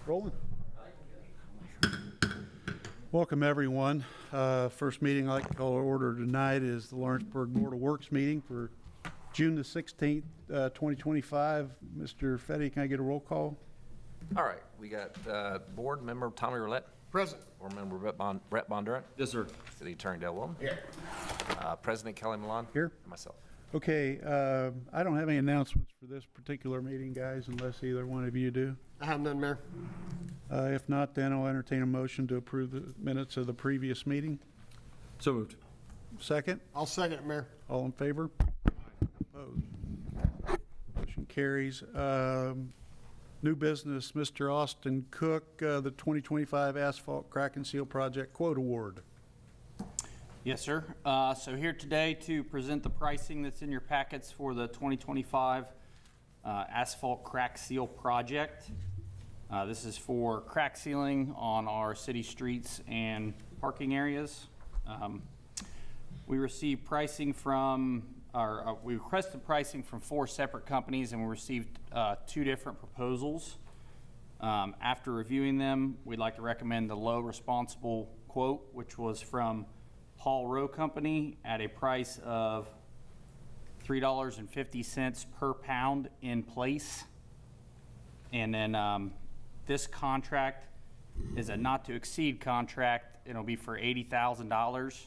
Rolling. Welcome, everyone. First meeting I'd like to call to order tonight is the Lawrenceburg Board of Works meeting for June the 16th, 2025. Mr. Fetty, can I get a roll call? All right, we got board member Tommy Roulette. Present. Board member Brett Bondurant. Yes, sir. City Attorney Dale Wilton. Here. President Kelly Milan. Here. And myself. Okay, I don't have any announcements for this particular meeting, guys, unless either one of you do. I have none, Mayor. If not, then I'll entertain a motion to approve the minutes of the previous meeting. So moved. Second. I'll second it, Mayor. All in favor? Opposed? Motion carries. New business, Mr. Austin Cook, the 2025 Asphalt Crack and Seal Project Quote Award. Yes, sir. So here today to present the pricing that's in your packets for the 2025 Asphalt Crack Seal Project. This is for crack sealing on our city streets and parking areas. We received pricing from, we requested pricing from 4 separate companies, and we received 2 different proposals. After reviewing them, we'd like to recommend the low responsible quote, which was from Paul Rowe Company at a price of $3.50 per pound in place. And then this contract is a not to exceed contract. It'll be for $80,000,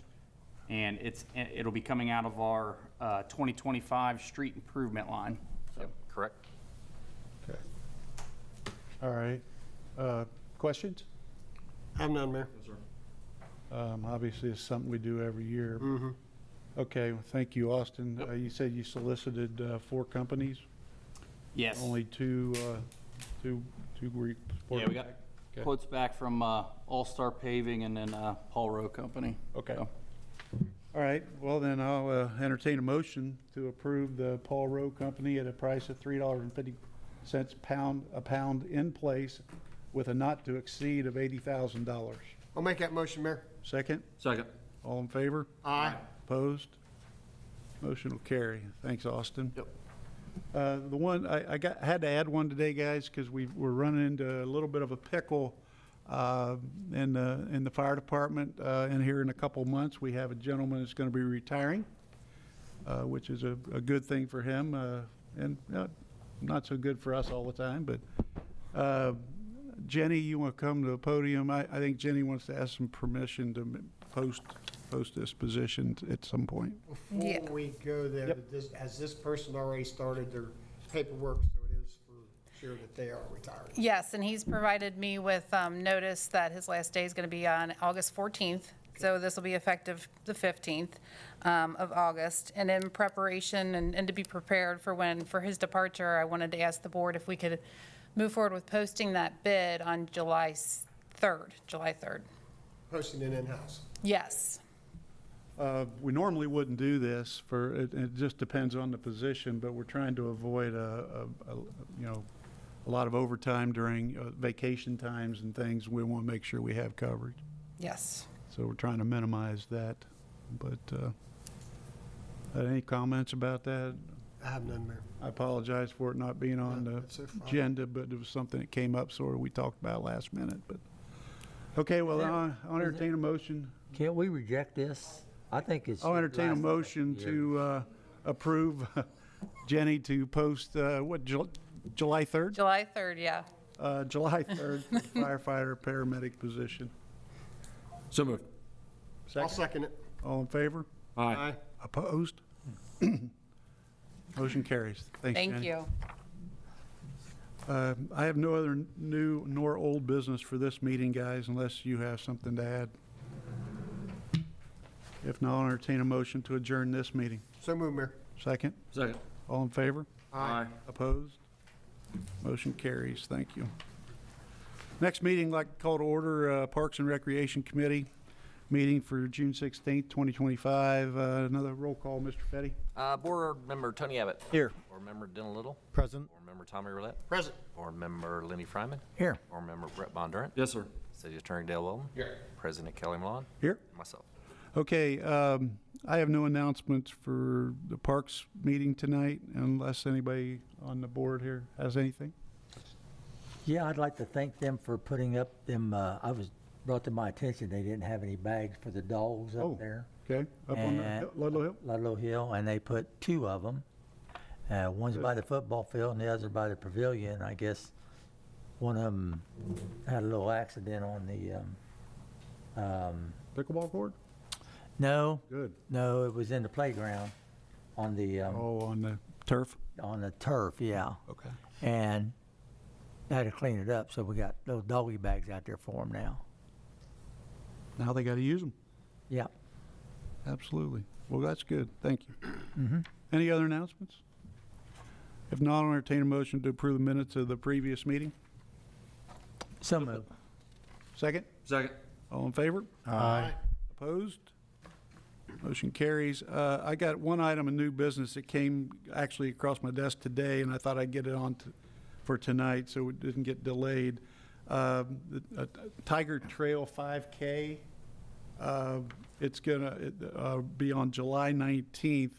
and it'll be coming out of our 2025 street improvement line. Yep, correct. Okay. All right. Questions? I have none, Mayor. Obviously, it's something we do every year. Mm-hmm. Okay, well, thank you, Austin. You said you solicited 4 companies? Yes. Only two were Yeah, we got Okay. quotes back from All-Star Paving and then Paul Rowe Company. Okay. So, All right, well then I'll entertain a motion to approve the Paul Rowe Company at a price of $3.50 a pound in place with a not to exceed of $80,000. I'll make that motion, Mayor. Second? Second. All in favor? Aye. Opposed? Motion will carry. Thanks, Austin. Yep. The one, I had to add one today, guys, because we're running into a little bit of a pickle in the fire department. And here in a couple months, we have a gentleman that's going to be retiring, which is a good thing for him, and not so good for us all the time. But Jenny, you want to come to the podium? I think Jenny wants to ask some permission to post this position at some point. Before we go there, Yep. has this person already started their paperwork, so it is for sure that they are retired? Yes, and he's provided me with notice that his last day is going to be on August 14th. So this will be effective the 15th of August. And in preparation and to be prepared for his departure, I wanted to ask the board if we could move forward with posting that bid on July 3rd. Posting it in-house. Yes. We normally wouldn't do this it just depends on the position, but we're trying to avoid a lot of overtime during vacation times and things. We want to make sure we have coverage. Yes. So we're trying to minimize that. But any comments about that? I have none, Mayor. I apologize for it not being on the That's so fine. agenda, but it was something that came up sort of we talked about last minute. But okay, well, I'll entertain a motion. Can't we reject this? I think it's. I'll entertain a lasted motion years. to approve Jenny to post, July 3rd? July 3rd, yeah. July 3rd, firefighter, paramedic position. So moved. I'll Second? second it. All in favor? Aye. Opposed? Motion carries. Thanks, Thank Jenny. you. I have no other new nor old business for this meeting, guys, unless you have something to add. If not, I'll entertain a motion to adjourn this meeting. So moved, Mayor. Second? Second. All in favor? Aye. Opposed? Motion carries. Thank you. Next meeting, I'd like to call to order Parks and Recreation Committee meeting for June 16th, 2025. Another roll call, Mr. Fetty. Board member Tony Abbott. Here. Board member Dylan Little. Present. Board member Tommy Roulette. Present. Board member Lenny Fryman. Here. Board member Brett Bondurant. Yes, sir. City Attorney Dale Wilton. Here. President Kelly Milan. Here. And myself. Okay, I have no announcements for the Parks meeting tonight unless anybody on the board here has anything. Yeah, I'd like to thank them for putting up them, brought to my attention, they didn't have any bags for the dogs Oh. up there. Okay, up on the And- Ludlow Hill? Ludlow Hill, and they put 2 of them. One's by the football field and the other by the pavilion. I guess one of them had a little accident on the, Pickleball court? no, Good. no, it was in the playground on the, Oh, on the turf? on the turf, yeah. Okay. And I had to clean it up, so we got those doggy bags out there for them now. Now they gotta use them. Yeah. Absolutely. Well, that's good. Thank you. Any other announcements? If not, I'll entertain a motion to approve the minutes of the previous meeting. So moved. Second? Second. All in favor? Aye. Opposed? Motion carries. I got one item of new business that came actually across my desk today, and I thought I'd get it on for tonight so it didn't get delayed. The Tiger Trail 5K, it's gonna be on July 19th.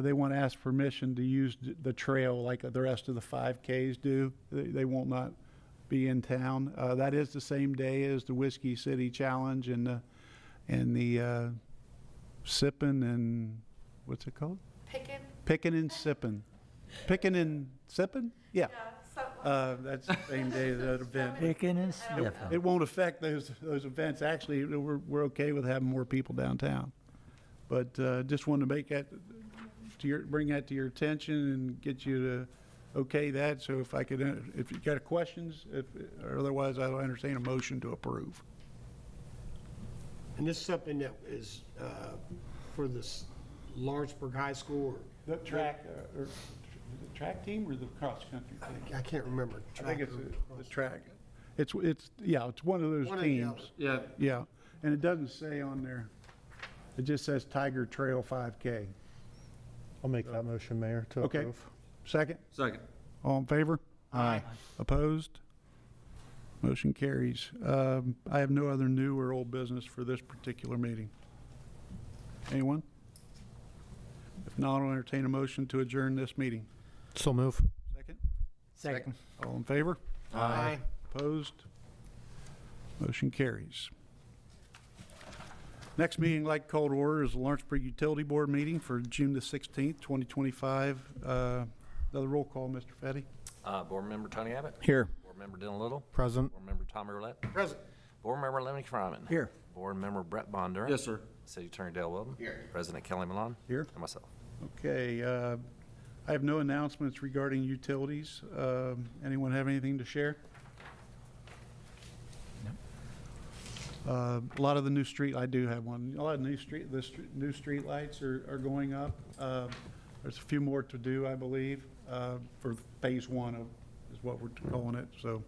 They want to ask permission to use the trail like the rest of the 5Ks do. They won't not be in town. That is the same day as the Whiskey City Challenge and the sippin' and, what's it called? Pickin' and sippin'. Pickin' and sippin'? Yeah. That's the same day as that event. Picking and sniffing. It won't affect those events. Actually, we're okay with having more people downtown. But just wanted to make that bring that to your attention and get you to okay that. So if I could, if you got questions, or otherwise, I'll entertain a motion to approve. And this is something that is for this Lawrenceburg High School, The track, or the track team or the cross country team? I can't remember. I think it's the track. It's one of those One or the teams. other. Yeah. Yeah, and it doesn't say on there. It just says Tiger Trail 5K. I'll make that motion, Mayor, to Okay. approve. Second? Second. All in favor? Aye. Opposed? Motion carries. I have no other new or old business for this particular meeting. Anyone? If not, I'll entertain a motion to adjourn this meeting. So move. Second? Second. All in favor? Aye. Opposed? Motion carries. Next meeting, like called order, is the Lawrenceburg Utility Board meeting for June the 16th, 2025. Another roll call, Mr. Fetty. Board Member Tony Abbott. Here. Board Member Dylan Little. Present. Board Member Tommy Roulette. Present. Board Member Lemony Fryman. Here. Board Member Brett Bonder. Yes, sir. City Attorney Dale Wilden. Here. President Kelly Malone. Here. And myself. Okay, I have no announcements regarding utilities. Anyone have anything to share? A lot of the new street, I do have one. A lot of new street lights are going up. There's a few more to do, I believe, for phase 1 is what we're calling it. So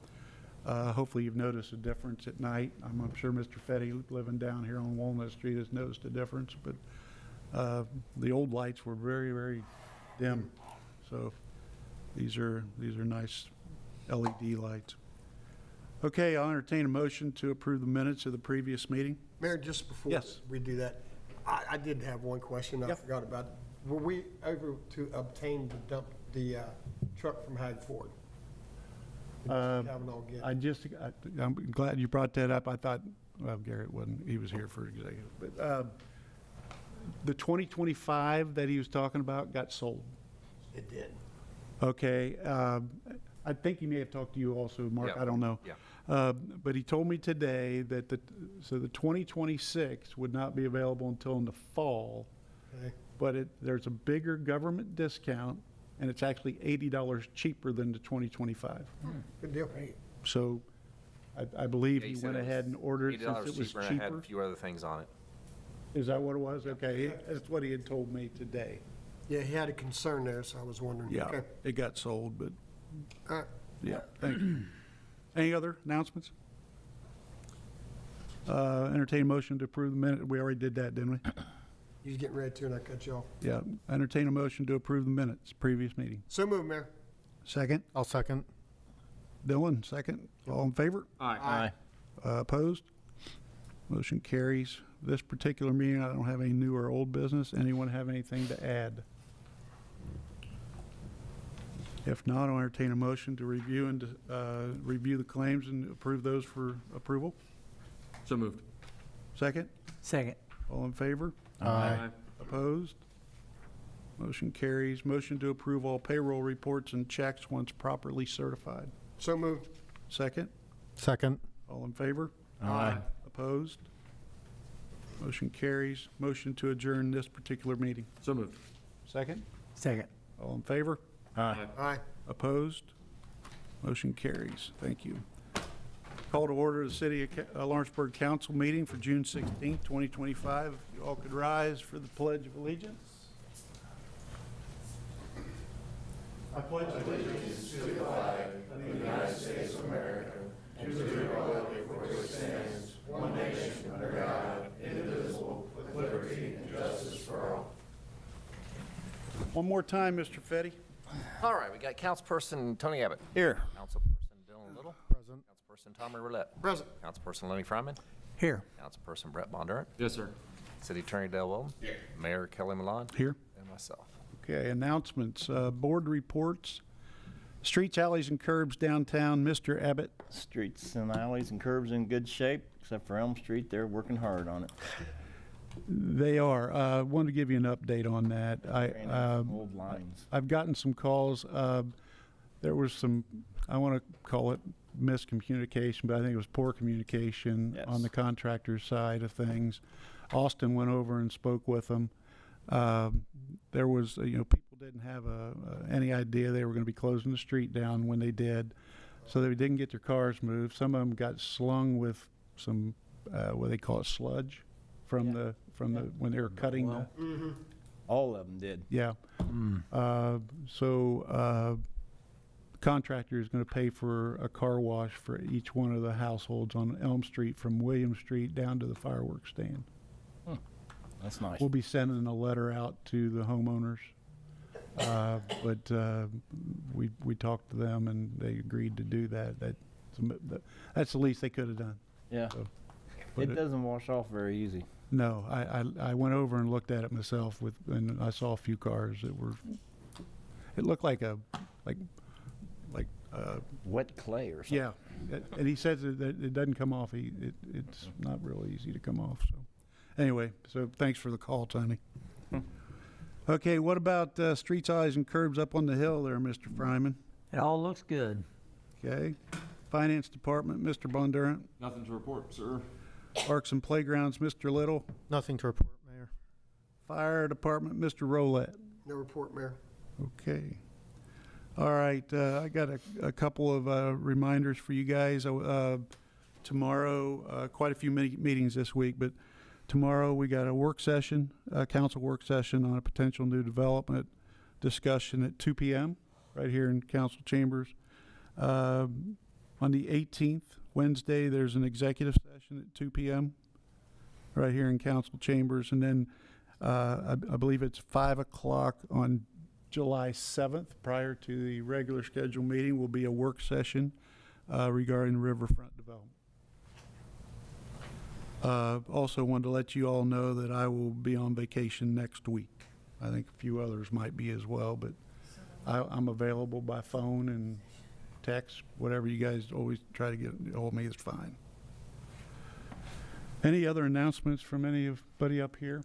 hopefully you've noticed a difference at night. I'm sure Mr. Fetty, living down here on Walnut Street, has noticed a difference, but the old lights were very, very dim. So these are nice LED lights. Okay, I'll entertain a motion to approve the minutes of the previous meeting. Mayor, just before Yes. we do that, I did have one question I Yep. forgot about. Were we able to obtain the truck from Hag Ford? Have it all get- I'm glad you brought that up. I thought, well, Garrett wasn't, he was here for executive. But the 2025 that he was talking about got sold. It did. Okay, I think he may have talked to you also, Mark, Yeah. I don't know. Yeah. But he told me today that the 2026 would not be available until in the fall, Okay. but there's a bigger government discount, and it's actually $80 cheaper than the 2025. Good deal. So I believe Yeah, he said went it was ahead and ordered it since $80 it was cheaper, and it had a cheaper. few other things on it. Is that what it was? Okay, that's what he had told me today. Yeah, he had a concern there, so I was wondering. Yeah, Okay. it got sold, but, All right. yeah, thank you. Any other announcements? Entertain a motion to approve the minute. We already did that, didn't we? You was getting ready to, and I cut you off. Yeah, entertain a motion to approve the minutes, previous meeting. So move, Mayor. Second, I'll second. Dylan, second. All in favor? Aye. Opposed? Motion carries. This particular meeting, I don't have any new or old business. Anyone have anything to add? If not, I'll entertain a motion to review and review the claims and approve those for approval. So moved. Second? Second. All in favor? Aye. Opposed? Motion carries. Motion to approve all payroll reports and checks once properly certified. So moved. Second? Second. All in favor? Aye. Opposed? Motion carries. Motion to adjourn this particular meeting. So moved. Second? Second. All in favor? Aye. Aye. Opposed? Motion carries. Thank you. Call to order the City of Lawrenceburg Council meeting for June 16th, 2025. If you all could rise for the Pledge of Allegiance. I pledge allegiance to the flag of the United States of America and to the republic for which it stands, one nation under God, indivisible, with liberty and justice for all. One more time, Mr. Fetty. All right, we got Councilperson Tony Abbott. Here. Councilperson Dylan Little. Present. Councilperson Tommy Roulette. Present. Councilperson Lenny Fryman. Here. Councilperson Brett Bondurant. Yes, sir. City Attorney Dale Wilton. Mayor Kelly Malone. Here. And myself. Okay, announcements, board reports. Streets, alleys, and curbs downtown, Mr. Abbott. Streets and alleys and curbs in good shape, except for Elm Street. They're working hard on it. They are. Wanted to give you an update on that. Tearing out some old lines. I've gotten some calls. There was some, I want to call it miscommunication, but I think it was poor communication Yes. on the contractor's side of things. Austin went over and spoke with them. There was, people didn't have any idea they were going to be closing the street down when they did, so they didn't get their cars moved. Some of them got slung with some, what they call it, sludge from the when they were cutting the. All of them did. Yeah. So contractor is going to pay for a car wash for each one of the households on Elm Street from William Street down to the fireworks stand. That's nice. We'll be sending a letter out to the homeowners. But we talked to them and they agreed to do that. That's the least they could have done. Yeah. So, but It doesn't wash off very easy. No, I went over and looked at it myself and I saw a few cars that were, it looked like Wet clay or something. yeah. And he says that it doesn't come off. It's not really easy to come off. So anyway, so thanks for the call, Tony. Okay, what about streets, alleys, and curbs up on the hill there, Mr. Fryman? It all looks good. Okay. Finance Department, Mr. Bondurant. Nothing to report, sir. Parks and Playgrounds, Mr. Little. Nothing to report, Mayor. Fire Department, Mr. Rolette. No report, Mayor. Okay. All right, I got a couple of reminders for you guys. Tomorrow, quite a few meetings this week, but tomorrow we got a work session, a council work session on a potential new development discussion at 2 p.m. right here in council chambers. On the 18th, Wednesday, there's an executive session at 2 p.m. right here in council chambers. And then I believe it's 5 o'clock on July 7th, prior to the regular scheduled meeting, will be a work session regarding riverfront development. Also wanted to let you all know that I will be on vacation next week. I think a few others might be as well, but I'm available by phone and text. Whatever you guys always try to get hold of me is fine. Any other announcements from anybody up here?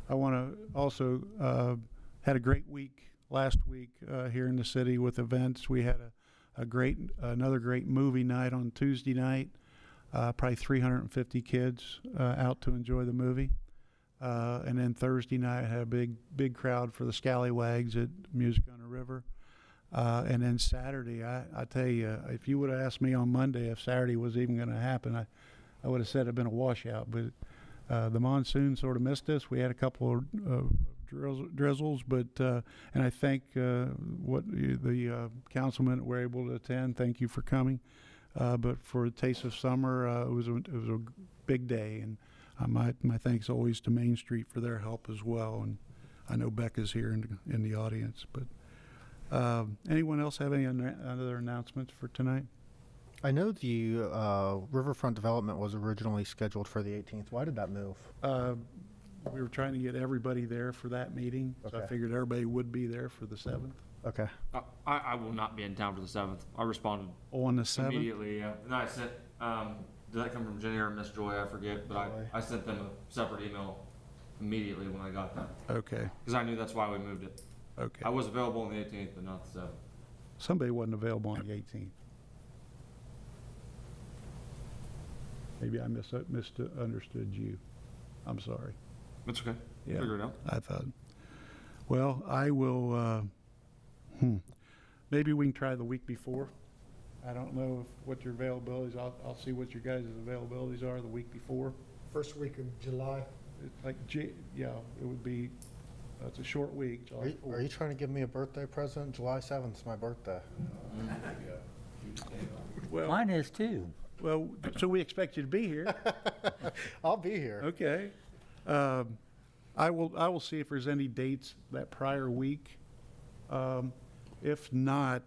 I want to also had a great week last week here in the city with events. We had another great movie night on Tuesday night. Probably 350 kids out to enjoy the movie. And then Thursday night had a big crowd for the Scallywags at Music on the River. And then Saturday, I tell you, if you would have asked me on Monday if Saturday was even going to happen, I would have said it'd been a washout. But the monsoon sort of missed us. We had a couple of drizzles, but and I thank the councilmen that were able to attend. Thank you for coming. But for a Taste of Summer, it was a big day, and my thanks always to Main Street for their help as well. And I know Becca's here in the audience. But anyone else have any other announcements for tonight? I know the riverfront development was originally scheduled for the 18th. Why did that move? we were trying to get everybody there for that meeting. So I Okay. figured everybody would be there for the 7th. Okay. I will not be in town for the 7th. I responded On the 7th? immediately, yeah. And I sent, did that come from Jenny or Miss Joy? I forget, but I sent them a separate email immediately when I got that. Okay, Because I knew that's why we moved it. okay. I was available on the 18th, but not the 7th. Somebody wasn't available on the 18th. Maybe I misunderstood you. I'm sorry. That's okay. Yeah. Figure it out. I thought, well, I will, maybe we can try the week before. I don't know what your availabilities, I'll see what your guys' availabilities are the week before. First week of July. It's like, yeah, it would be, it's a short week, Are July you, are 4th. you trying to give me a birthday present? July 7th is my birthday. Well, Mine is too. well, so we expect you to be here. I'll be here. Okay. I will see if there's any dates that prior week. If not,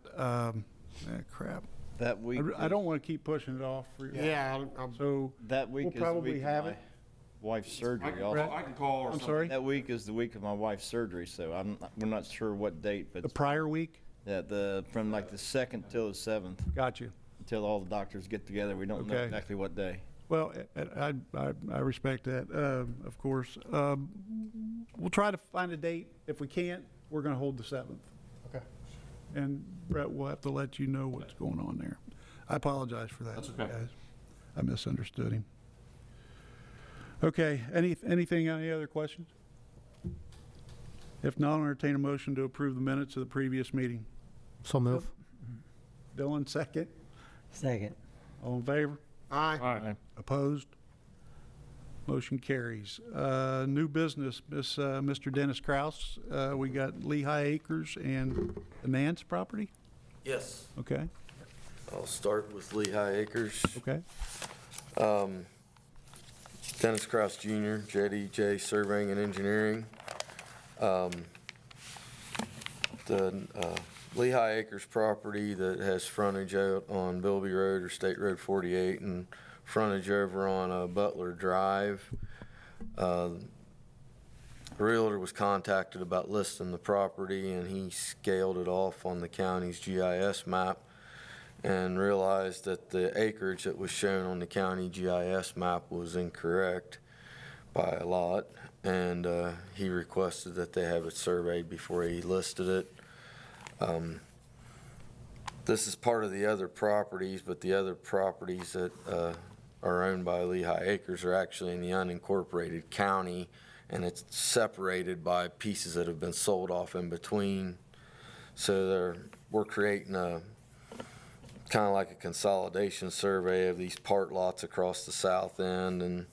crap. That week. I don't want to keep pushing it off for you. Yeah, So, That week we'll is the probably week have of it. my wife's surgery. Brett? I can call or I'm something. sorry, That week is the week of my wife's surgery, so we're not sure what date, the but prior week? from like the 2nd till the 7th, Got you. until all the doctors get together. We don't know Okay. exactly what day. Well, I respect that, of course. We'll try to find a date. If we can't, we're going to hold the 7th. Okay. And Brett will have to let you know what's going on there. I apologize for that, That's okay. guys. I misunderstood him. Okay, any other questions? If not, I'll entertain a motion to approve the minutes of the previous meeting. So move. Dylan, second. Second. All in favor? Aye. All right. Opposed? Motion carries. New business, Mr. Dennis Kraus. We got Lehigh Acres and the Nance property? Yes, Okay, I'll start with Lehigh Acres. okay. Dennis Kraus Jr., JDJ Surveying and Engineering. The Lehigh Acres property that has frontage out on Bilby Road or State Road 48 and frontage over on Butler Drive. The realtor was contacted about listing the property, and he scaled it off on the county's GIS map and realized that the acreage that was shown on the county GIS map was incorrect by a lot, and he requested that they have it surveyed before he listed it. This is part of the other properties, but the other properties that are owned by Lehigh Acres are actually in the unincorporated county, and it's separated by pieces that have been sold off in between. So we're creating a kind of like a consolidation survey of these part lots across the south end and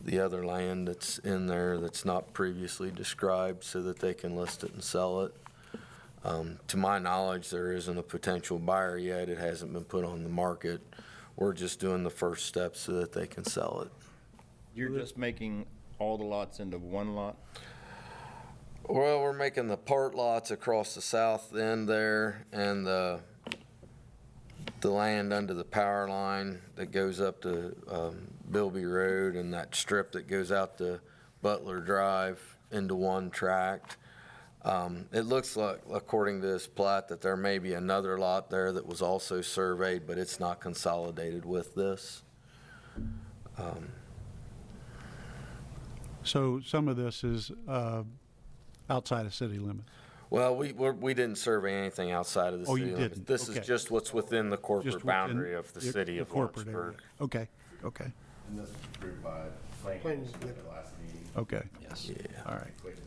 the other land that's in there that's not previously described, so that they can list it and sell it. To my knowledge, there isn't a potential buyer yet. It hasn't been put on the market. We're just doing the first steps so that they can sell it. You're just making all the lots into one lot? Well, we're making the part lots across the south end there, and the land under the power line that goes up to Bilby Road, and that strip that goes out to Butler Drive into one tract. It looks like, according to this plat, that there may be another lot there that was also surveyed, but it's not consolidated with this. So some of this is outside of city limits. Well, we didn't survey anything outside of the Oh, city you limits. didn't? This is Okay. just what's within the Just corporate within boundary of the city of corporate area. Lawrenceburg. Okay, okay, And this was approved by planning Planning, commission at yep. the last meeting. okay, Yeah. all right. With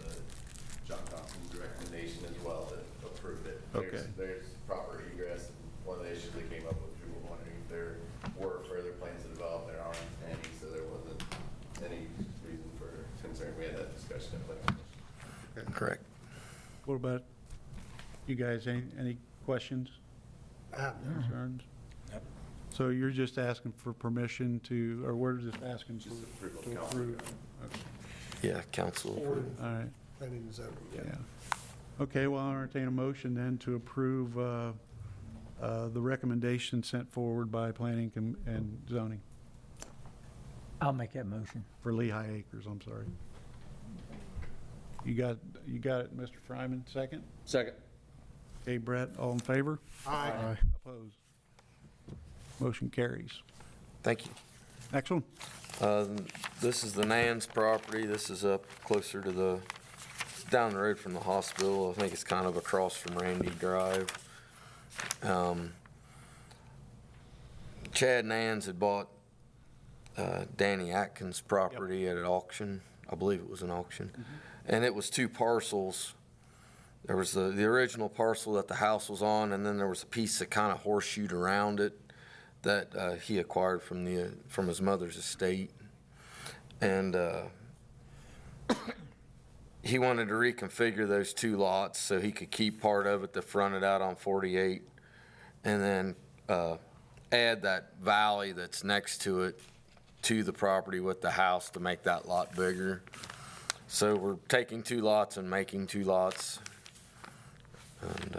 John Thompson's recommendation as well that approved it. Okay. There's proper egress. One of the issues they came up with, we were wondering if there were further plans to develop. There aren't any, so there wasn't any reason for concern. We had that discussion at planning commission. Correct. What about you guys? Any questions, concerns? So you're just asking for permission to, or we're just asking Just for, approval to of council. approve? Yeah, council Or approved. All right, planning and zoning, yeah. yeah. Okay, well, I'll entertain a motion then to approve the recommendation sent forward by planning and zoning I'll make that motion. for Lehigh Acres, I'm sorry. You got it, Mr. Fryman, second? Second. Okay, Brett, all in favor? Aye. Opposed? Motion carries. Thank you. Next one. This is the Nans property. This is up closer to it's down the road from the hospital. I think it's kind of across from Randy Drive. Chad Nans had bought Danny Atkins' property at an auction. I believe it was an auction. And it was two parcels. There was the original parcel that the house was on, and then there was a piece that kind of horseshoed around it that he acquired from his mother's estate. And he wanted to reconfigure those two lots so he could keep part of it to front it out on 48, and then add that valley that's next to it to the property with the house to make that lot bigger. So we're taking two lots and making two lots. And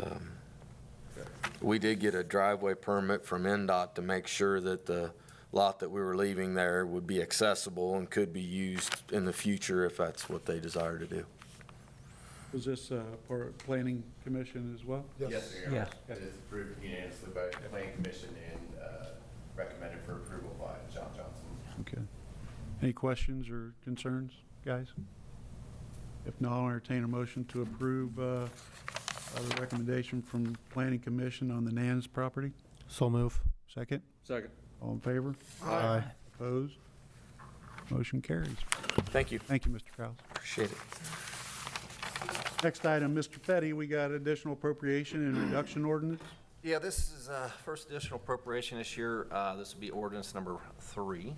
we did get a driveway permit from NDOT to make sure that the lot that we were leaving there would be accessible and could be used in the future if that's what they desire to do. Was this for Planning Commission as well? Yes, sir. Yeah. It is approved unanimously by the Planning Commission and recommended for approval by John Johnson. Okay. Any questions or concerns, guys? If not, I'll entertain a motion to approve the recommendation from Planning Commission on the Nans property. So move. Second? Second. All in favor? Aye. Opposed? Motion carries. Thank you. Thank you, Mr. Kraus. Appreciate it. Next item, Mr. Petty, we got additional appropriation and reduction ordinance. Yeah, this is first additional appropriation this year. This will be ordinance number 3-2025.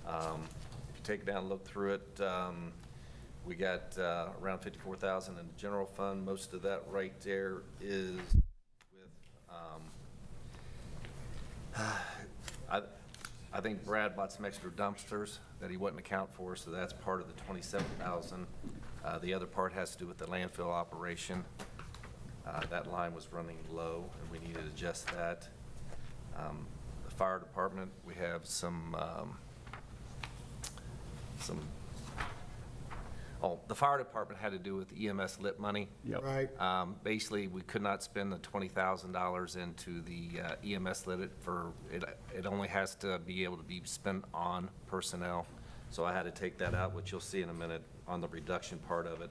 If you take it down and look through it, we got around $54,000 in the general fund. Most of that right there is with, I think Brad bought some extra dumpsters that he wouldn't account for, so that's part of the $27,000. The other part has to do with the landfill operation. That line was running low, and we needed to adjust that. The fire department, we have the fire department had to do with EMS lit money. Yep. Right. Basically, we could not spend the $20,000 into the EMS lit for it. It only has to be able to be spent on personnel. So I had to take that out, which you'll see in a minute on the reduction part of it.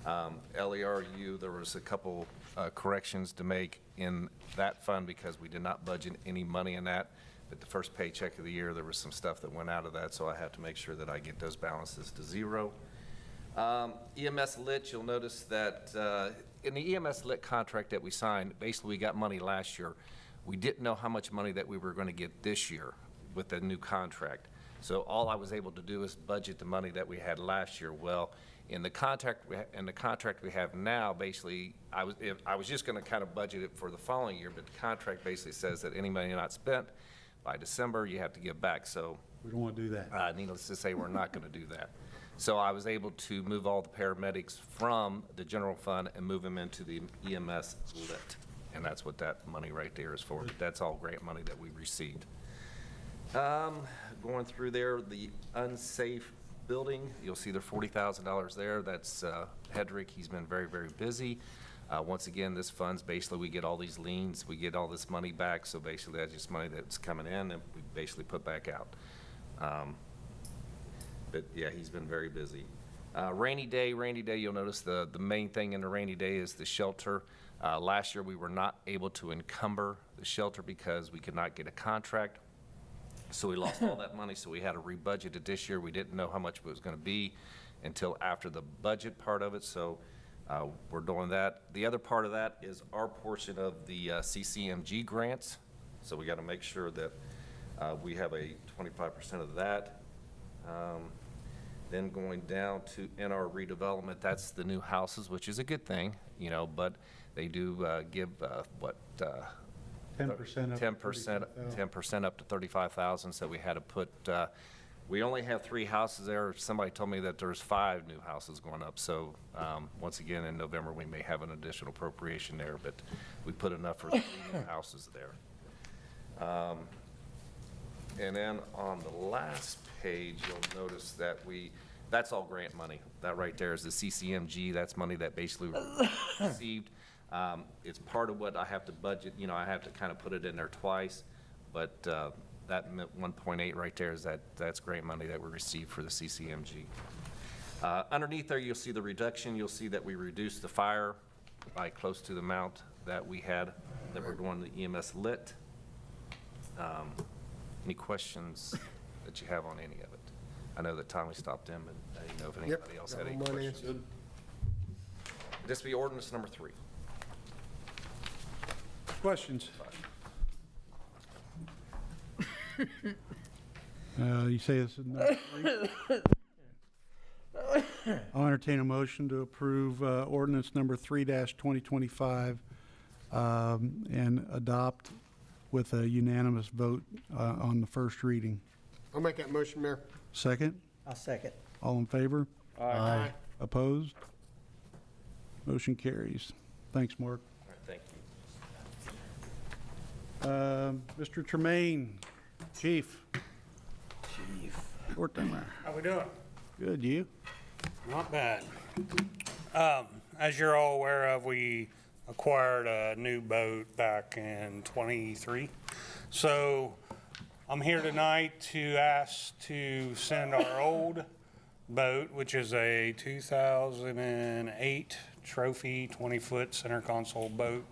LERU, there was a couple corrections to make in that fund because we did not budget any money in that. But the first paycheck of the year, there was some stuff that went out of that, so I have to make sure that I get those balances to zero. EMS lit, you'll notice that in the EMS lit contract that we signed, basically we got money last year. We didn't know how much money that we were going to get this year with the new contract. So all I was able to do is budget the money that we had last year. Well, in the contract we have now, basically, I was just going to kind of budget it for the following year, but the contract basically says that any money not spent by December, you have to give back. So We don't want to do that. needless to say, we're not going to do that. So I was able to move all the paramedics from the general fund and move them into the EMS lit. And that's what that money right there is for. That's all grant money that we received. Going through there, the unsafe building, you'll see the $40,000 there. That's Hedrick. He's been very, very busy. Once again, this fund's basically, we get all these liens, we get all this money back. So basically, that's just money that's coming in and we basically put back out. But yeah, he's been very busy. Rainy day, you'll notice the main thing in the rainy day is the shelter. Last year, we were not able to encumber the shelter because we could not get a contract. So we lost all that money, so we had to rebudget it this year. We didn't know how much it was going to be until after the budget part of it, so we're doing that. The other part of that is our portion of the CCMG grants, so we got to make sure that we have a 25% of that. Then going down to NR redevelopment, that's the new houses, which is a good thing, you know, but they do give 10% up to 10% up to 35,000. So we had to put. We only have 3 houses there. Somebody told me that there's 5 new houses going up. So once again, in November we may have an additional appropriation there, but we put enough for 3 new houses there. And then on the last page, you'll notice that that's all grant money. That right there is the CCMG. That's money that basically we received. It's part of what I have to budget, I have to kind of put it in there twice, but that 1.8 right there that's grant money that we received for the CCMG. Underneath there, you'll see the reduction. You'll see that we reduced the fire by close to the amount that we had that we're doing the EMS lit. Any questions that you have on any of it? I know that Tommy stopped in, but I didn't know if anybody else had any got my money questions. answered. This be ordinance number 3. Questions? You say this is number 3? I'll entertain a motion to approve ordinance number 3-2025 and adopt with a unanimous vote on the first reading. I'll make that motion, Mayor. Second? I'll second. All in favor? Aye. Opposed? Motion carries. Thanks, Mark. All right, thank you. Mr. Tremaine, Chief. Short timer. How we doing? Good, you? Not bad. As you're all aware of, we acquired a new boat back in '23. So I'm here tonight to ask to send our old boat, which is a 2008 Trophy 20-foot center console boat,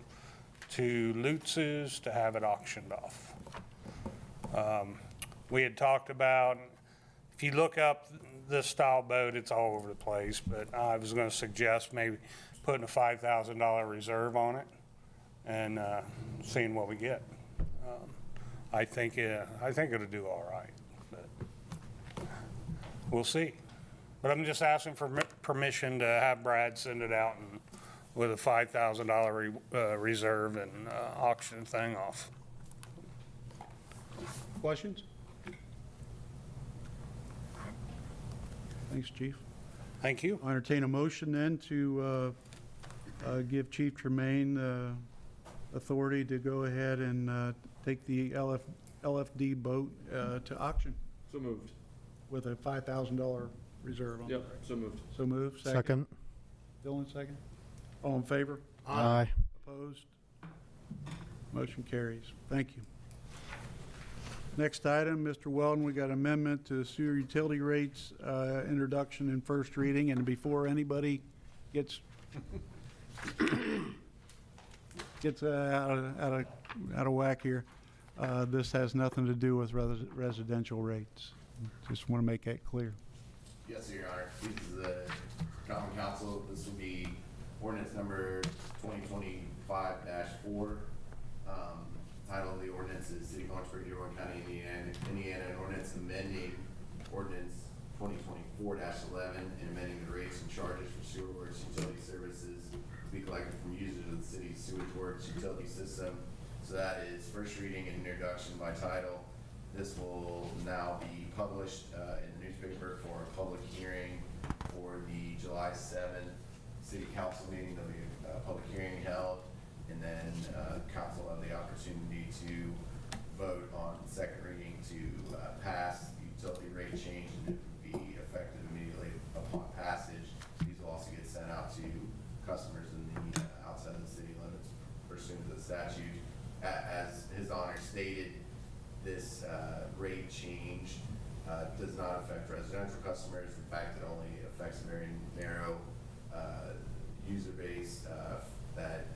to Lutz's to have it auctioned off. We had talked about, if you look up this style boat, it's all over the place, but I was going to suggest maybe putting a $5,000 reserve on it and seeing what we get. I think it'll do all right, but we'll see. But I'm just asking for permission to have Brad send it out and with a $5,000 reserve and auction thing off. Questions? Thanks, Chief. Thank you. I'll entertain a motion then to give Chief Tremaine authority to go ahead and take the LFD boat to auction So moved. with a $5,000 reserve on it. Yep, so moved. So move. Second. Dylan, second. All in favor? Aye. Opposed? Motion carries. Thank you. Next item, Mr. Weldon, we got amendment to sewer utility rates, introduction and first reading, and before anybody gets out of whack here, this has nothing to do with residential rates. Just want to make that clear. Yes, sir, Your Honor. This is the Common Council. This will be ordinance number 2025-4. Title of the ordinance is City of Lawrenceburg, Dearborn County, Indiana, an ordinance amending ordinance 2024-11 and amending the rates and charges for sewer works utility services to be collected from users of the city's sewage works utility system. So that is first reading and introduction by title. This will now be published in the newspaper for a public hearing for the July 7th City Council meeting. There'll be a public hearing held, and then council will have the opportunity to vote on second reading to pass the utility rate change, and it would be effective immediately upon passage. These will also get sent out to customers in the outside of the city limits pursuant to the statute. As His Honor stated, this rate change does not affect residential customers. In fact, it only affects a very narrow user base that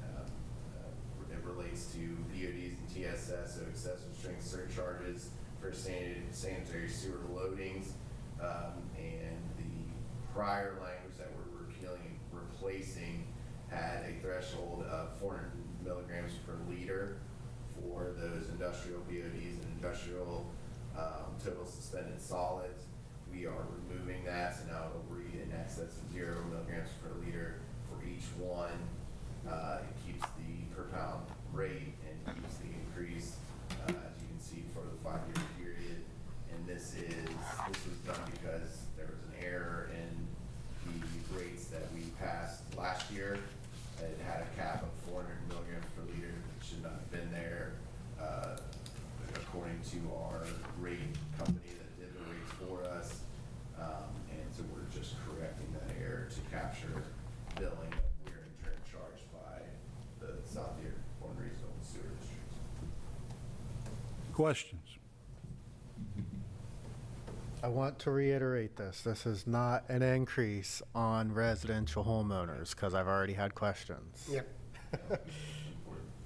it relates to VODs and TSS, so excessive strength surcharges for sanitary sewer loadings. And the prior language that we're replacing had a threshold of 400 milligrams per liter for those industrial VODs and industrial total suspended solids. We are removing that, so now it'll read in excess of 0 milligrams per liter for each one. It keeps the per pound rate and keeps the increase, as you can see, for the 5-year period. And this was done because there was an error in the rates that we passed last year. It had a cap of 400 milligrams per liter. It should not have been there according to our rate Questions? I want to reiterate this. This is not an increase on residential homeowners, because I've already had questions. Yep.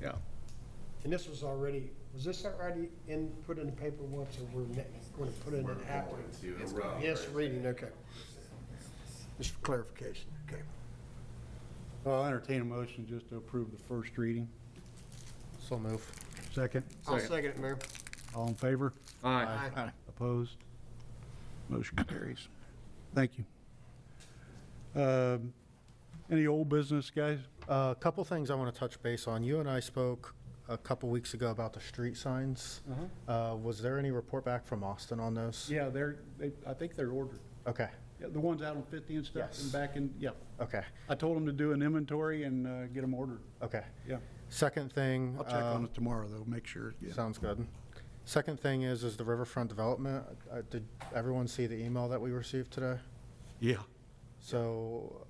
Yeah. And this was already, was this already put in the paper once, or we're going to put it in after? Yes, reading, okay. Just for clarification, okay. Well, I'll entertain a motion just to approve the first reading. So move. Second? I'll second it, Mayor. All in favor? Aye. Opposed? Motion carries. Thank you. Any old business, guys? A couple things I want to touch base on. You and I spoke a couple weeks ago about the street signs. Was there any report back from Austin on those? Yeah, I think they're ordered. Okay, Yeah, the ones out on 50 and stuff, Yes. and back in, yeah. okay, I told them to do an inventory and get them ordered. okay. Yeah. Second thing. I'll check on it tomorrow, though, make sure. Yeah. Sounds good. Second thing is the riverfront development. Did everyone see the email that we received today? Yeah. So,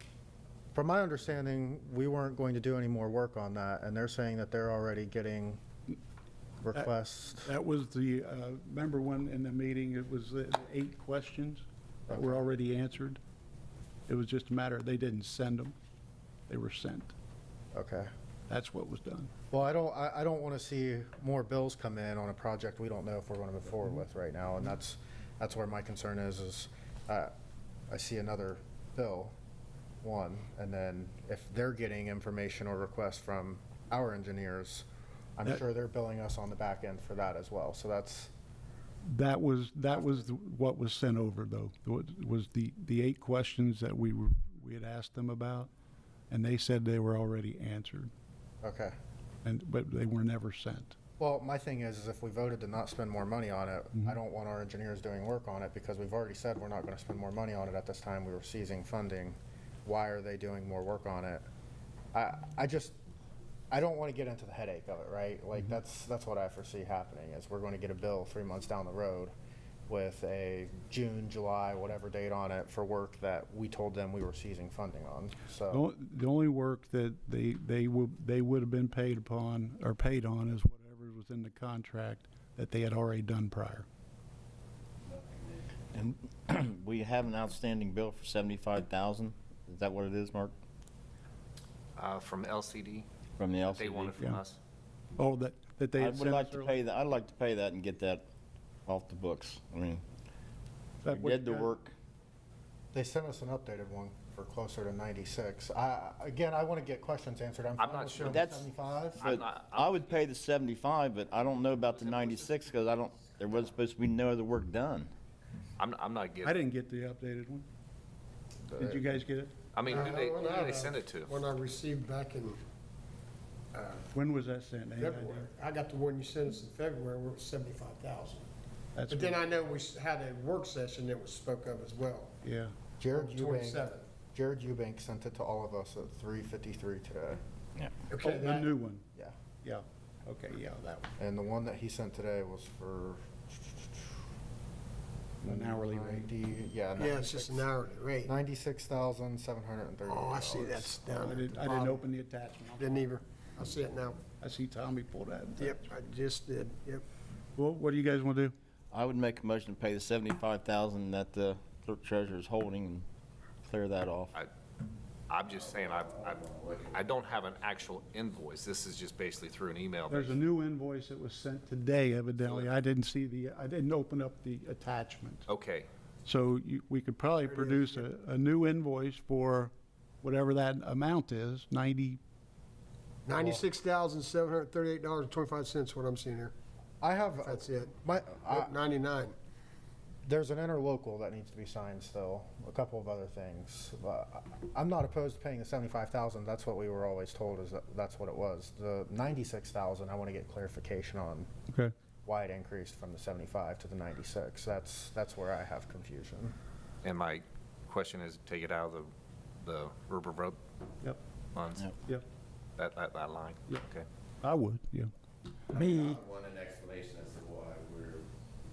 from my understanding, we weren't going to do any more work on that, and they're saying that they're already getting requests. That was the, remember when in the meeting, it was the 8 questions that were already answered? It was just a matter, they didn't send them, they were sent. Okay. That's what was done. Well, I don't want to see more bills come in on a project we don't know if we're going to move forward with right now, and that's where my concern is I see another bill, one, and then if they're getting information or requests from our engineers, I'm sure they're billing us on the back end for that as well, so that's. That was what was sent over, though, was the 8 questions that we had asked them about, and they said they were already answered, Okay. but they were never sent. Well, my thing is if we voted to not spend more money on it, I don't want our engineers doing work on it because we've already said we're not going to spend more money on it at this time. We were seizing funding. Why are they doing more work on it? I don't want to get into the headache of it, right? Like that's what I foresee happening is we're going to get a bill 3 months down the road with a June, July, whatever date on it for work that we told them we were seizing funding on. So The only work that they would have been paid upon or paid on is whatever was in the contract that they had already done prior. And we have an outstanding bill for 75,000. Is that what it is, Mark? From LCD, From the LCD? they wanted from Yeah. us. Oh, that they I had would sent like us to earlier? pay that. I'd like to pay that and get that off the books. I mean, That we what did the you got? work. they sent us an updated one for closer to 96. Again, I want to get questions answered. I'm I'm fine not with sure. doing That's- 75. But I would pay the 75, but I don't know about the 96 because there was supposed to be no other work done. I'm not I getting, didn't get the updated one. Did you guys get it? I mean, who did they send it to? When I received back in When was that sent? Any idea? February, I got the one you sent us in February, where it was 75,000. That's But then what- I know we had a work session that was spoke of as well. Yeah. Jared On Eubank, 27. Jared Eubank sent it to all of us at 3:53 today. Okay, Oh, the that- new one. Yeah. Yeah. Okay, yeah, that one. And the one that he sent today was for An hourly rate. 90, yeah. Yeah, it's just an hourly rate. $96,730. Oh, I see, that's down I at the didn't bottom. open the attachment. Didn't either. I see it now. I see Tommy pull that. Yep, I just did, yep. Well, what do you guys want to do? I would make a motion to pay the 75,000 that the clerk treasurer is holding and clear that off. I'm just saying, I don't have an actual invoice. This is just basically through an email. There's a new invoice that was sent today evidently. I didn't open up the attachment. Okay, So we could probably produce a new invoice for whatever that amount is, 90, $96,738.25, what I'm seeing here. I have, That's it. my, Yep, 99. there's an interlocal that needs to be signed still, a couple of other things. I'm not opposed to paying the 75,000, that's what we were always told, is that's what it was. The 96,000, I want to get clarification on okay. why it increased from the 75 to the 96. That's where I have confusion. and my question is, take it out of the River Road Yep, funds, Yep. yep. that line? Yep. Okay. I would, yeah. Me, I want an explanation as to why we're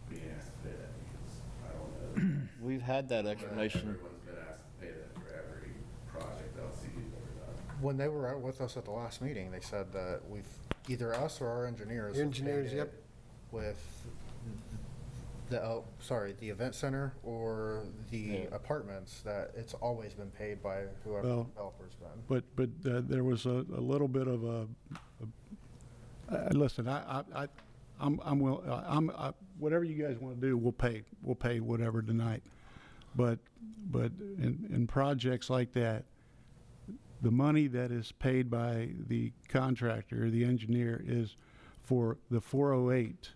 being asked to pay that, because I don't know. We've had that explanation. Everyone's been asked to pay that for every project LCD's ever done. When they were out with us at the last meeting, they said that either us or our engineers. have Engineers, paid yep. it with the event center or the apartments, that it's always been paid by whoever the Well, developer's been. But there was a little bit of listen, whatever you guys want to do, we'll pay whatever tonight. But in projects like that, the money that is paid by the contractor or the engineer is for the 408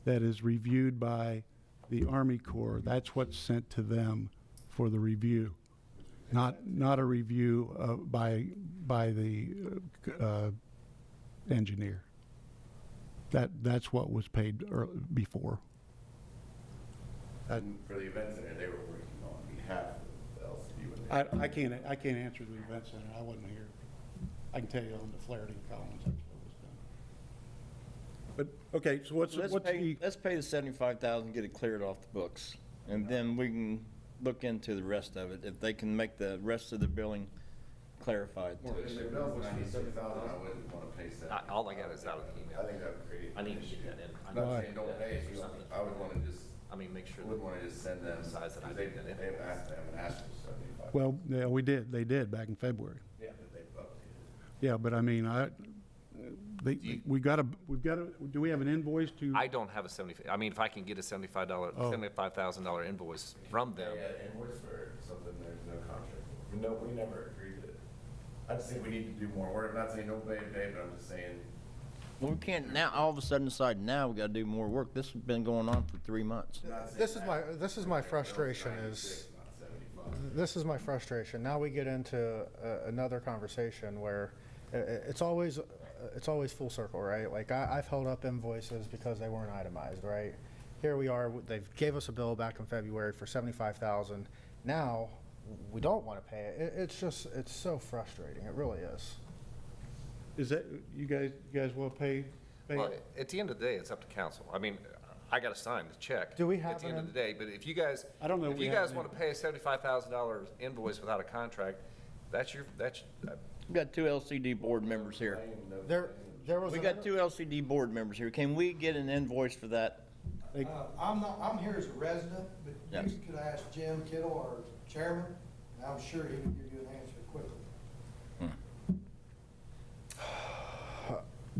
that is reviewed by the Army Corps. That's what's sent to them for the review, not a review by the engineer. That's what was paid before. For the event center, they were working on behalf of the LCD when they. I can't answer the event center. I wasn't here. I can tell you on the Flaherty and Collins, that's what was done. But, okay, so what's Let's pay the 75,000, get it cleared off the books, and then we can look into the rest of it, if they can make the rest of the billing clarified to If us. the bill was 96,000, I wouldn't want to pay 7. All I got is out of the I email. think that would create. I need to get that in. I'm not saying don't pay it, I would want to just, I mean, make sure wouldn't want to just send them. Size that I because did that in. They haven't asked for 75. well, yeah, we did. They did back in February. Yeah, but they've updated. Yeah, but I mean, we've got to, do we have an invoice to? I don't have a I mean, if I can get a $75,000 invoice from them. Yeah, invoice for something there's no contract. We never agreed to it. I just think we need to do more work. I'm not saying nobody pay, but I'm just saying. Well, we can't now, all of a sudden decide now we gotta do more work. This has been going on for 3 months. This is my frustration this is my frustration. Now we get into another conversation where it's always full circle, right? Like I've held up invoices because they weren't itemized, right? Here we are, they gave us a bill back in February for 75,000. Now we don't want to pay it. It's so frustrating. It really is. Is that, you guys will pay? Well, at the end of the day, it's up to council. I mean, I got to sign the check. Do we have at the end an- of the day? But if you guys, I don't know if if we you have guys an want to pay a $75,000 invoice without a contract, that's We got 2 LCD board members here. There was We got 2 LCD board members here. Can we get an invoice for that? I'm here as a resident, but Yeah. you could ask Jim Kittle, our chairman, and I'm sure he can give you an answer quickly.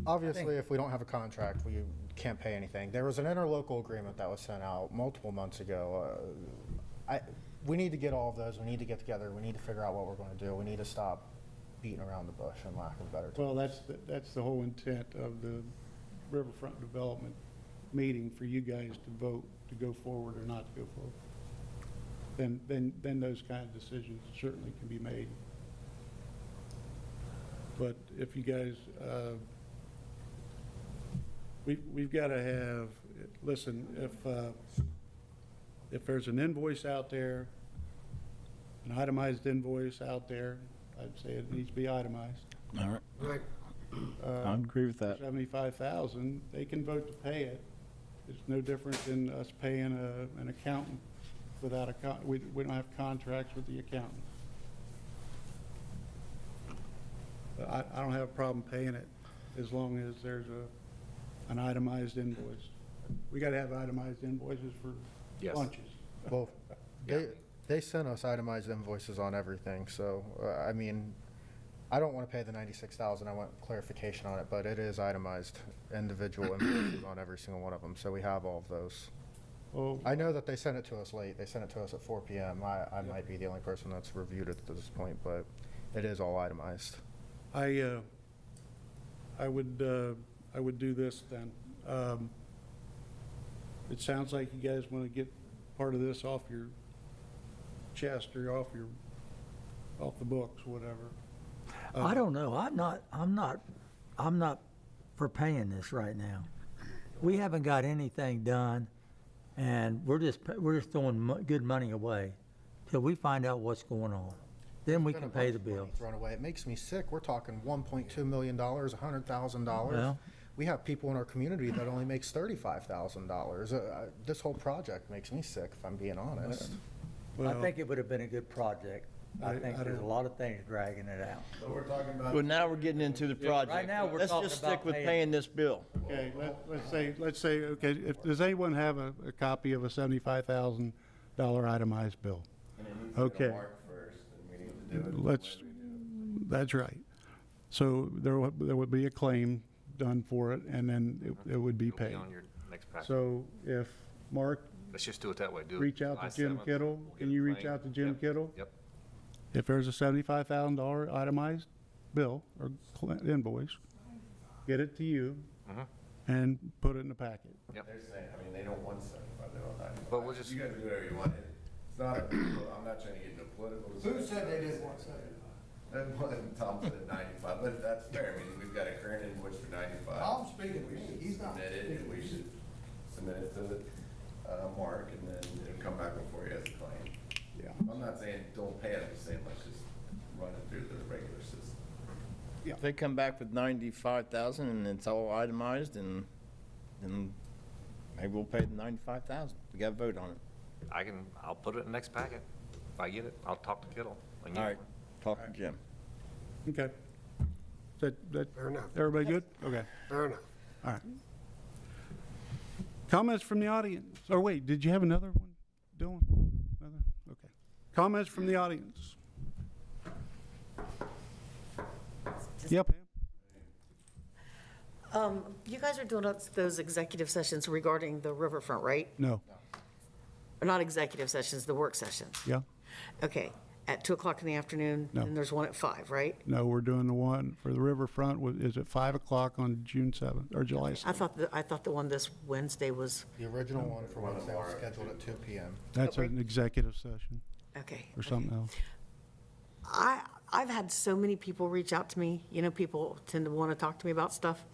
Obviously, if we don't have a contract, we can't pay anything. There was an interlocal agreement that was sent out multiple months ago. We need to get all of those. We need to get together. We need to figure out what we're going to do. We need to stop beating around the bush, in lack of a better term. Well, that's the whole intent of the Riverfront Development meeting, for you guys to vote to go forward or not to go forward. Then those kind of decisions certainly can be made. But if you guys, we've got to have, listen, if there's an invoice out there, an itemized invoice out there, I'd say it needs to be itemized. All right. Right. I agree with that. 75,000, they can vote to pay it. It's no different than us paying an accountant without we don't have contracts with the accountant. But I don't have a problem paying it as long as there's an itemized invoice. We got to have itemized invoices for Yes. lunches. Well, they sent us itemized invoices on everything, so, I mean, I don't want to pay the 96,000, I want clarification on it, but it is itemized individual invoices on every single one of them, so we have all of those. Well, I know that they sent it to us late, they sent it to us at 4 PM. I might be the only person that's reviewed it to this point, but it is all itemized. I would do this then. It sounds like you guys want to get part of this off your chest or off the books, whatever. I don't know. I'm not for paying this right now. We haven't got anything done, and we're just throwing good money away till we find out what's going on. Then we can pay the bills. Thrown away. It makes me sick. We're talking $1.2 million, $100,000. Well- We have people in our community that only makes $35,000. This whole project makes me sick, if I'm being honest. I think it would have been a good project I think there's a don't- lot of things dragging it out. So we're talking about. Well, now we're getting into the project. Right now, we're Let's talking just about stick with paying- paying this bill. Okay, let's say, okay, does anyone have a copy of a $75,000 itemized bill? And it needs to go Okay. to Mark first, and we need to do it. Let's, that's right. So there would be a claim done for it, and then it would be It'll be paid. on your next packet. So if Mark, Let's just do it that way. Do it reach out July to Jim 7th. Kittle, We'll get can a you reach claim. out to Jim Yep. Kittle? Yep. If there's a $75,000 itemized bill or invoice, get it to you and put it in the packet. They're saying, I mean, they don't want 75, they want 95. But we'll just- You guys do whatever you want. It's not, I'm not trying to get into political. Who said they didn't want 75? And Tom said 95, but that's fair. I mean, we've got a current invoice for 95. Tom's speaking to me, he's not. Submit it, and we should submit it to Mark, and then it'll come back before he has a claim. Yeah. I'm not saying don't pay it, I'm just saying let's just run it through the regular system. If they come back with 95,000 and it's all itemized, and then maybe we'll pay the 95,000. We got to vote on it. I'll put it in the next packet. If I get it, I'll talk to Kittle. and get All it. right, talk to Jim. Okay. That, Fair enough. everybody good? Okay, Fair enough. all right. Comments from the audience? Or wait, did you have another one, Dylan? Another? Okay. Comments from the audience? Yep. You guys are doing those executive sessions regarding the riverfront, right? No. Or not executive sessions, the work sessions? Yeah? Okay, at 2 o'clock in the afternoon? No. And there's one at 5, right? No, we're doing the one for the riverfront, is at 5 o'clock on June 7th, or July 7th. I thought the one this Wednesday was, The original one for Wednesday was scheduled at 2 PM. That's an executive session okay. or something else. I've had so many people reach out to me, people tend to want to talk to me about stuff.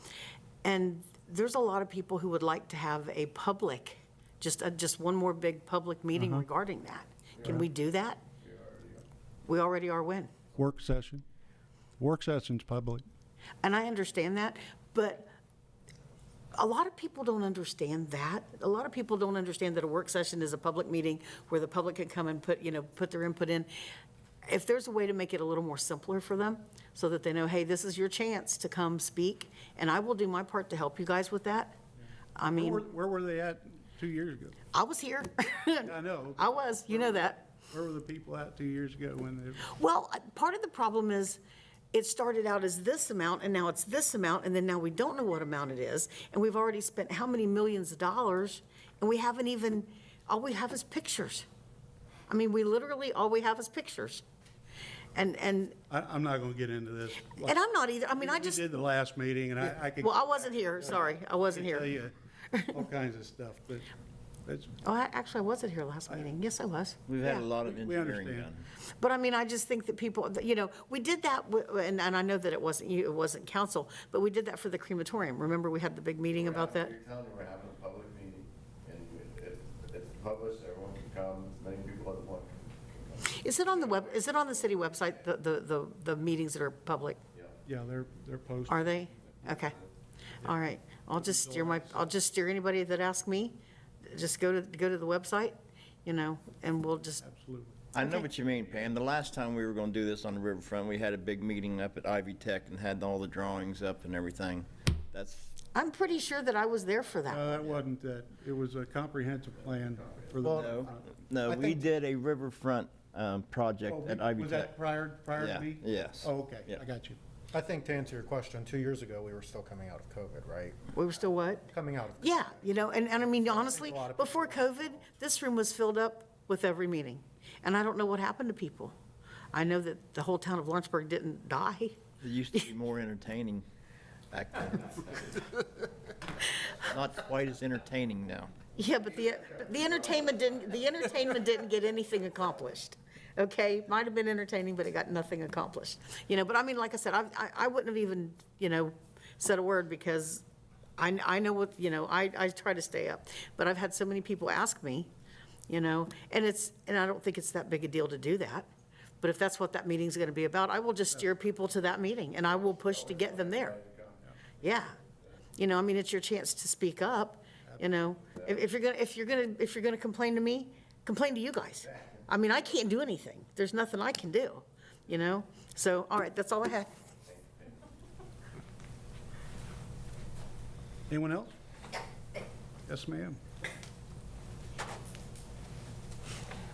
And there's a lot of people who would like to have a public, just one more big public meeting regarding that. Can we do that? We already are when? Work session. Work session's public. And I understand that, but a lot of people don't understand that. A lot of people don't understand that a work session is a public meeting where the public can come and put their input in. If there's a way to make it a little more simpler for them, so that they know, hey, this is your chance to come speak, and I will do my part to help you guys with that. I mean, Where were they at 2 years ago? I was here. I know. I was, you know that. Where were the people at 2 years ago when they? Well, part of the problem is, it started out as this amount, and now it's this amount, and then now we don't know what amount it is, and we've already spent how many millions of dollars, and we haven't even, all we have is pictures. I mean, we literally, all we have is pictures. And I'm not gonna get into this. I'm not either, I mean, I just, We did the last meeting, and I could. well, I wasn't here, sorry, I wasn't tell here. you all kinds of stuff, but that's, Oh, actually, I wasn't here last meeting, yes, I was. We've had a Yeah. lot of We engineering understand. done. But I mean, I just think that people, we did that, and I know that it wasn't you, it wasn't council, but we did that for the crematorium. Remember, we had the big meeting about that? You're telling me we're having a public meeting, and if it's published, everyone can come, as many people as want can come. Is it on the city website, the meetings that are public? yeah, they're posted. Are they? Okay. All right. I'll just steer anybody that asks me, just go to the website, and we'll just, Absolutely. I know what you mean, Pam. The last time we were going to do this on the riverfront, we had a big meeting up at Ivy Tech and had all the drawings up and everything. I'm pretty sure that I was there for that. No, that wasn't that. It was a comprehensive plan for the. No, I we think- did a riverfront project Oh, at Ivy was Tech. that prior Yeah, to me? yes. Oh, okay, Yeah. I got you. I think to answer your question, 2 years ago, we were still coming out of COVID, right? We were still what? Coming out of. Yeah, and I mean, honestly, a lot of before COVID, this room was filled up with every meeting. And I don't know what happened to people. I know that the whole town of Lawrenceburg didn't die. It used to be more entertaining back then. Not quite as entertaining now. Yeah, but the entertainment didn't get anything accomplished. Okay, might have been entertaining, but it got nothing accomplished. But I mean, like I said, I wouldn't have even, said a word because I know what, I try to stay up. But I've had so many people ask me, and I don't think it's that big a deal to do that. But if that's what that meeting's gonna be about, I will just steer people to that meeting and I will push to get them there. Yeah. I mean, it's your chance to speak up, If you're gonna complain to me, complain to you guys. I mean, I can't do anything. There's nothing I can do, you know? So, all right, that's all I had. Anyone else? Yes, ma'am.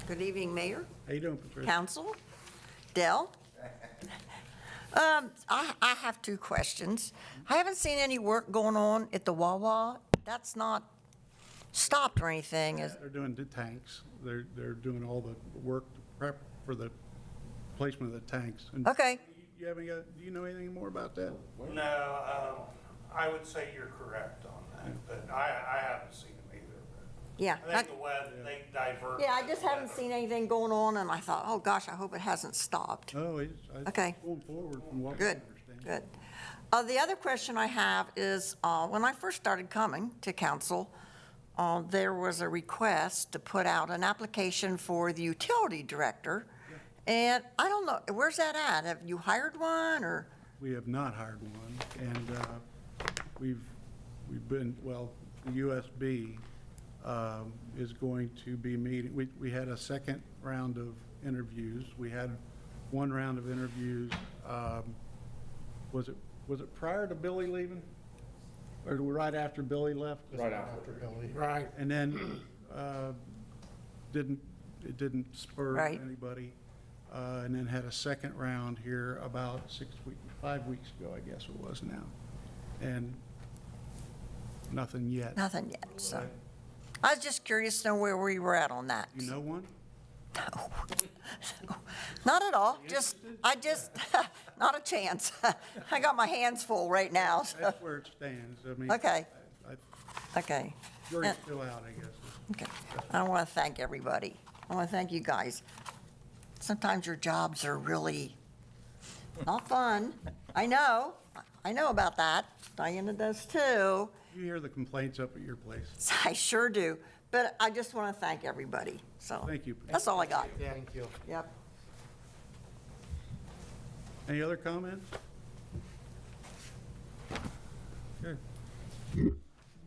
Good evening, Mayor, How you doing, Patricia? Council, Dell. I have two questions. I haven't seen any work going on at the Wawa. That's not stopped or anything, is, They're doing the tanks. They're doing all the work to prep for the placement of the tanks. And okay, You haven't got, do you know anything more about that? No, I would say you're correct on that, but I haven't seen them either. yeah. I think the weather, they divert. Yeah, I just haven't seen anything going on, and I thought, oh, gosh, I hope it hasn't stopped. No, it's Okay. going forward from what we Good, understand. good. The other question I have is, when I first started coming to council, there was a request to put out an application for the utility director. And I don't know, where's that at? Have you hired one, or? We have not hired one, and we've been, well, the USB is going to be meeting, we had a second round of interviews. We had one round of interviews, was it prior to Billy leaving? Or right after Billy left? Right after. Right. And then it didn't spur Right. anybody. And then had a second round here about 5 weeks ago, I guess it was now. And nothing yet. Nothing yet, so. I was just curious to know where we were at on that. You know one? Not at all, not a chance. I got my hands full right now, so, That's where it stands. I mean. Okay. I- okay. Jury's still out, I guess. Okay. I want to thank everybody. I want to thank you guys. Sometimes your jobs are really not fun. I know about that. Diana does too. You hear the complaints up at your place. I sure do. But I just want to thank everybody, so. Thank you. That's all I got. Thank you. Yep. Any other comments? Okay.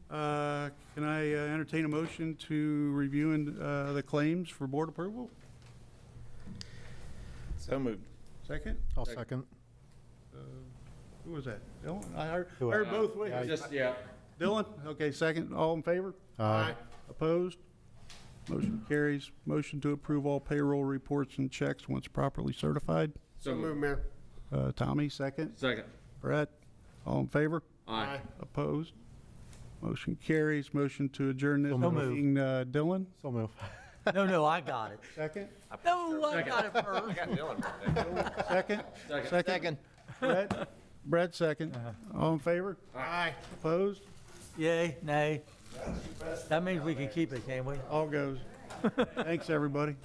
Can I entertain a motion to review the claims for board approval? So moved. Second? I'll second. Who was that? Dylan? I heard both ways. Yeah. Dylan? Okay, second. All in favor? Aye. Opposed? Motion carries. Motion to approve all payroll reports and checks once properly certified. So move, Mayor. Tommy, second. Second. Brett? All in favor? Aye. Opposed? Motion carries. Motion to adjourn this So moved. meeting. Dylan? So move. No, I got it. Second? No, I got it first. I got Dylan right there. Second? Second. Brett, second. All in favor? Aye. Opposed? Yay, nay. That means we can keep it, can't we? All goes. Thanks, everybody.